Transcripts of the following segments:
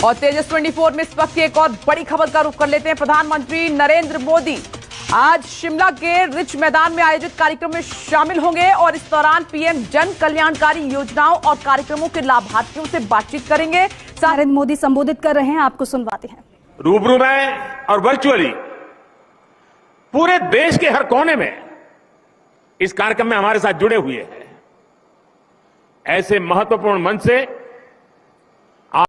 और तेजस 24 में इस वक्त की एक और बड़ी खबर का रुख कर लेते हैं। प्रधानमंत्री नरेंद्र मोदी आज शिमला के रिच मैदान में आयोजित कार्यक्रम में शामिल होंगे और इस दौरान पीएम जन कल्याणकारी योजनाओं और कार्यक्रमों के लाभार्थियों से बातचीत करेंगे। नरेंद्र मोदी संबोधित कर रहे हैं, आपको सुनवाते हैं। रूबरू में और वर्चुअली पूरे देश के हर कोने में इस कार्यक्रम में हमारे साथ जुड़े हुए हैं। ऐसे महत्वपूर्ण मंच से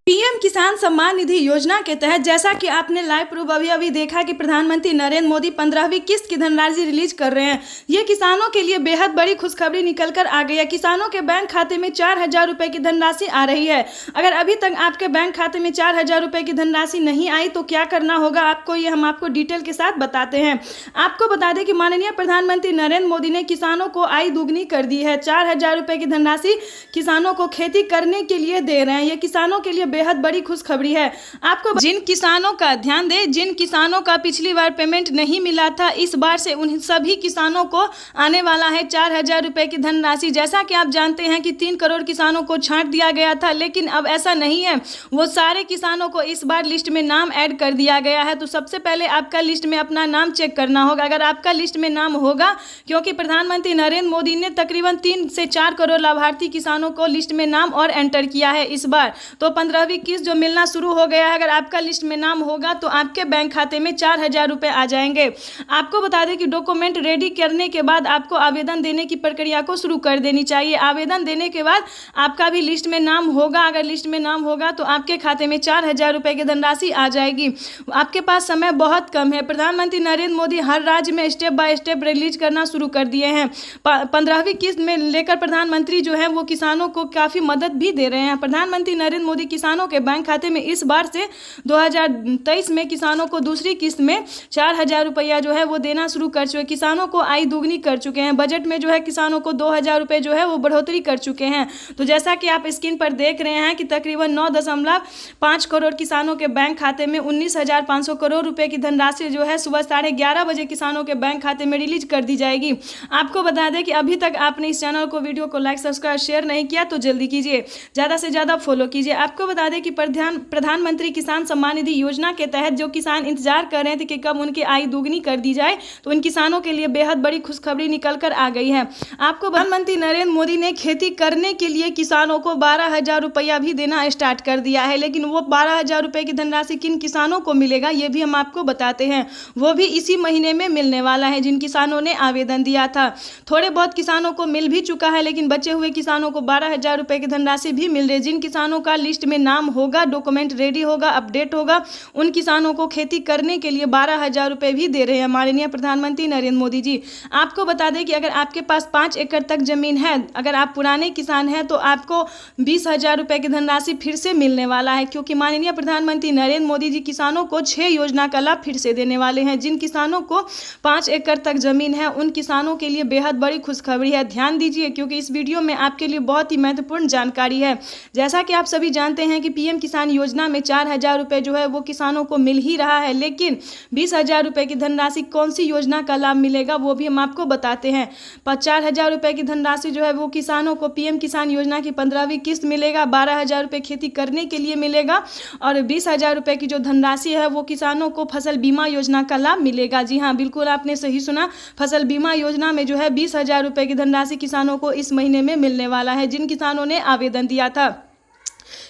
पीएम किसान सम्मान निधि योजना के तहत जैसा कि आपने लाइव प्रूफ अभी देखा कि प्रधानमंत्री नरेंद्र मोदी 15वीं किस्त की धनराशि रिलीज कर रहे हैं। ये किसानों के लिए बेहद बड़ी खुशखबरी निकल कर आ गई है। किसानों के बैंक खाते में 4,000 रुपए की धनराशि आ रही है। अगर अभी तक आपके बैंक खाते में 4,000 रुपए की धनराशि नहीं आई तो क्या करना होगा आपको, ये हम आपको डिटेल के साथ बताते हैं। आपको बता दें कि माननीय प्रधानमंत्री नरेंद्र मोदी ने किसानों को आय दुगनी कर दी है। 4,000 रुपए की धनराशि किसानों को खेती करने के लिए दे रहे हैं। ये किसानों के लिए बेहद बड़ी खुशखबरी है। आपको जिन किसानों का ध्यान दें, जिन किसानों का पिछली बार पेमेंट नहीं मिला था, इस बार से उन सभी किसानों को आने वाला है 4,000 रुपए की धनराशि। जैसा कि आप जानते हैं कि 3 करोड़ किसानों को छांट दिया गया था, लेकिन अब ऐसा नहीं है। वो सारे किसानों को इस बार लिस्ट में नाम ऐड कर दिया गया है। तो सबसे पहले आपका लिस्ट में अपना नाम चेक करना होगा। अगर आपका लिस्ट में नाम होगा, क्योंकि प्रधानमंत्री नरेंद्र मोदी ने तकरीबन 3 से 4 करोड़ लाभार्थी किसानों को लिस्ट में नाम और एंटर किया है इस बार, तो 15वीं किस्त जो मिलना शुरू हो गया है। अगर आपका लिस्ट में नाम होगा तो आपके बैंक खाते में 4,000 रुपए आ जाएंगे। आपको बता दें कि डॉक्यूमेंट रेडी करने के बाद आपको आवेदन देने की प्रक्रिया को शुरू कर देनी चाहिए। आवेदन देने के बाद आपका भी लिस्ट में नाम होगा। अगर लिस्ट में नाम होगा तो आपके खाते में 4,000 रुपए की धनराशि आ जाएगी। आपके पास समय बहुत कम है। प्रधानमंत्री नरेंद्र मोदी हर राज्य में स्टेप बाय स्टेप रिलीज करना शुरू कर दिए हैं। 15वीं किस्त में लेकर प्रधानमंत्री जो है वो किसानों को काफ़ी मदद भी दे रहे हैं। प्रधानमंत्री नरेंद्र मोदी किसानों के बैंक खाते में इस बार से 2023 में किसानों को दूसरी किस्त में 4,000 रुपया जो है वो देना शुरू कर चुके हैं। किसानों को आय दुगनी कर चुके हैं। बजट में जो है किसानों को 2,000 रुपये जो है वो बढ़ोतरी कर चुके हैं। तो जैसा कि आप स्क्रीन पर देख रहे हैं कि तकरीबन 9.5 करोड़ किसानों के बैंक खाते में 19,500 करोड़ रुपए की धनराशि जो है सुबह 11:30 बजे किसानों के बैंक खाते में रिलीज कर दी जाएगी। आपको बता दें कि अभी तक आपने इस चैनल को, वीडियो को लाइक, सब्सक्राइब, शेयर नहीं किया तो जल्दी कीजिए, ज़्यादा से ज़्यादा फॉलो कीजिए। आपको बता दें कि प्रधानमंत्री किसान सम्मान निधि योजना के तहत जो किसान इंतजार कर रहे थे कि कब उनकी आय दुगनी कर दी जाए, तो उन किसानों के लिए बेहद बड़ी खुशखबरी निकल कर आ गई है। आपको प्रधानमंत्री नरेंद्र मोदी ने खेती करने के लिए किसानों को 12,000 रुपया भी देना स्टार्ट कर दिया है। लेकिन वो 12,000 रुपये की धनराशि किन किसानों को मिलेगा ये भी हम आपको बताते हैं। वो भी इसी महीने में मिलने वाला है जिन किसानों ने आवेदन दिया था। थोड़े बहुत किसानों को मिल भी चुका है, लेकिन बचे हुए किसानों को 12,000 रुपये की धनराशि भी मिल रही है। जिन किसानों का लिस्ट में नाम होगा, डॉक्यूमेंट रेडी होगा, अपडेट होगा, उन किसानों को खेती करने के लिए 12,000 रुपये भी दे रहे हैं माननीय प्रधानमंत्री नरेंद्र मोदी जी। आपको बता दें कि अगर आपके पास 5 एकड़ तक जमीन है, अगर आप पुराने किसान हैं, तो आपको 20,000 रुपये की धनराशि फिर से मिलने वाला है, क्योंकि माननीय प्रधानमंत्री नरेंद्र मोदी जी किसानों को 6 योजना का लाभ फिर से देने वाले हैं। जिन किसानों को 5 एकड़ तक जमीन है, उन किसानों के लिए बेहद बड़ी खुशखबरी है। ध्यान दीजिए, क्योंकि इस वीडियो में आपके लिए बहुत ही महत्वपूर्ण जानकारी है। जैसा कि आप सभी जानते हैं कि पीएम किसान योजना में 4,000 रुपये जो है वो किसानों को मिल ही रहा है, लेकिन 20,000 रुपये की धनराशि कौन सी योजना का लाभ मिलेगा वो भी हम आपको बताते हैं। 4,000 रुपये की धनराशि जो है वो किसानों को पीएम किसान योजना की 15वीं किस्त मिलेगा। 12,000 रुपये खेती करने के लिए मिलेगा और 20,000 रुपये की जो धनराशि है वो किसानों को फसल बीमा योजना का लाभ मिलेगा। जी हाँ, बिल्कुल आपने सही सुना। फसल बीमा योजना में जो है 20,000 रुपये की धनराशि किसानों को इस महीने में मिलने वाला है। जिन किसानों ने आवेदन दिया था,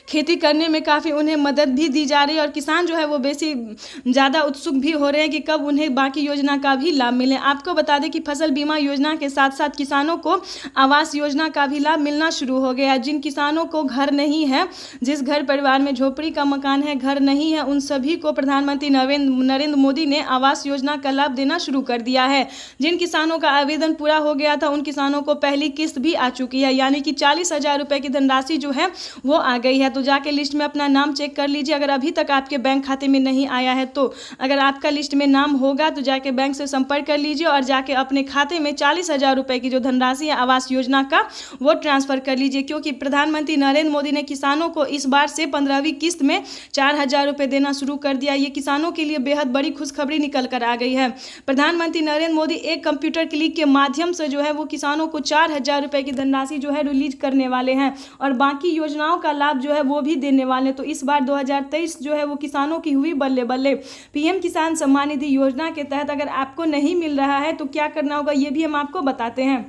खेती करने में काफ़ी उन्हें मदद भी दी जा रही है और किसान जो है वो ज़्यादा उत्सुक भी हो रहे हैं कि कब उन्हें बाकी योजना का भी लाभ मिले। आपको बता दें कि फसल बीमा योजना के साथ साथ किसानों को आवास योजना का भी लाभ मिलना शुरू हो गया है। जिन किसानों को घर नहीं है, जिस घर परिवार में झोपड़ी का मकान है, घर नहीं है, उन सभी को प्रधानमंत्री नरेंद्र मोदी ने आवास योजना का लाभ देना शुरू कर दिया है। जिन किसानों का आवेदन पूरा हो गया था, उन किसानों को पहली किस्त भी आ चुकी है, यानी कि 40,000 रुपये की धनराशि जो है वो आ गई है। तो जाके लिस्ट में अपना नाम चेक कर लीजिए। अगर अभी तक आपके बैंक खाते में नहीं आया है, तो अगर आपका लिस्ट में नाम होगा तो जाके बैंक से संपर्क कर लीजिए और जाके अपने खाते में 40,000 रुपये की जो धनराशि है आवास योजना का वो ट्रांसफर कर लीजिए, क्योंकि प्रधानमंत्री नरेंद्र मोदी ने किसानों को इस बार से 15वीं किस्त में 4,000 रुपये देना शुरू कर दिया। ये किसानों के लिए बेहद बड़ी खुशखबरी निकल कर आ गई है। प्रधानमंत्री नरेंद्र मोदी एक कंप्यूटर क्लिक के माध्यम से जो है वो किसानों को 4,000 रुपये की धनराशि जो है रिलीज करने वाले हैं और बाकी योजनाओं का लाभ लाभ जो है वो भी देने वाले हैं। तो इस बार 2023 जो है वो किसानों की हुई बल्ले बल्ले। पीएम किसान सम्मान निधि योजना के तहत अगर आपको नहीं मिल रहा है तो क्या करना होगा ये भी हम आपको बताते हैं।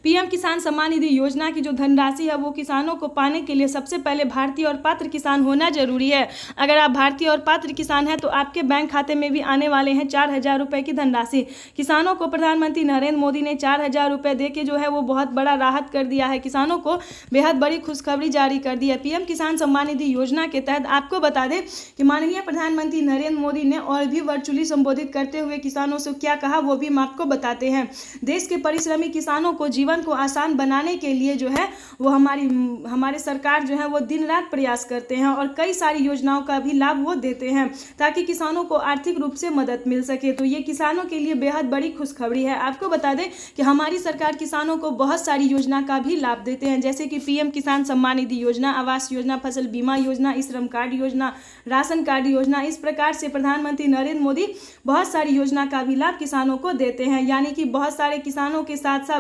पीएम किसान सम्मान निधि योजना की जो धनराशि है वो किसानों को पाने के लिए सबसे पहले भारतीय और पात्र किसान होना जरूरी है। अगर आप भारतीय और पात्र किसान हैं तो आपके बैंक खाते में भी आने वाले हैं 4,000 रुपये की धनराशि। किसानों को प्रधानमंत्री नरेंद्र मोदी ने 4,000 रुपये दे के जो है वो बहुत बड़ा राहत कर दिया है। किसानों को बेहद बड़ी खुशखबरी जारी कर दी है। पीएम किसान सम्मान निधि योजना के तहत आपको बता दें कि माननीय प्रधानमंत्री नरेंद्र मोदी ने और भी वर्चुअली संबोधित करते हुए किसानों से क्या कहा वो भी हम आपको बताते हैं। देश के परिश्रमी किसानों को जीवन को आसान बनाने के लिए जो है वो हमारे सरकार जो है वो दिन रात प्रयास करते हैं और कई सारी योजनाओं का भी लाभ वो देते हैं ताकि किसानों को आर्थिक रूप से मदद मिल सके। तो ये किसानों के लिए बेहद बड़ी खुशखबरी है। आपको बता दें कि हमारी सरकार किसानों को बहुत सारी योजना का भी लाभ देते हैं, जैसे कि पीएम किसान सम्मान निधि योजना, आवास योजना, फसल बीमा योजना, श्रम कार्ड योजना, राशन कार्ड योजना। इस प्रकार से प्रधानमंत्री नरेंद्र मोदी बहुत सारी योजना का भी लाभ किसानों को देते हैं, यानी कि बहुत सारे किसानों के साथ साथ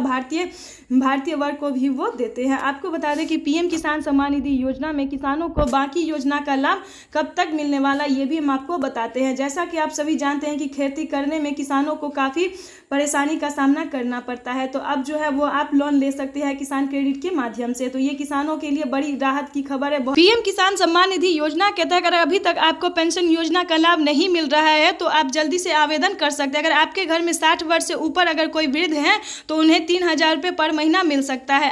भारतीय वर्ग को भी वो देते हैं। आपको बता दें कि पीएम किसान सम्मान निधि योजना में किसानों को बाकी योजना का लाभ कब तक मिलने वाला ये भी हम आपको बताते हैं। जैसा कि आप सभी जानते हैं कि खेती करने में किसानों को काफ़ी परेशानी का सामना करना पड़ता है, तो अब जो है वो आप लोन ले सकते हैं किसान क्रेडिट के माध्यम से। तो ये किसानों के लिए बड़ी राहत की खबर है। पीएम किसान सम्मान निधि योजना के तहत अगर अभी तक आपको पेंशन योजना का लाभ नहीं मिल रहा है तो आप जल्दी से आवेदन कर सकते हैं। अगर आपके घर में 60 वर्ष से ऊपर अगर कोई वृद्ध है तो उन्हें 3,000 रुपये पर महीना मिल सकता है।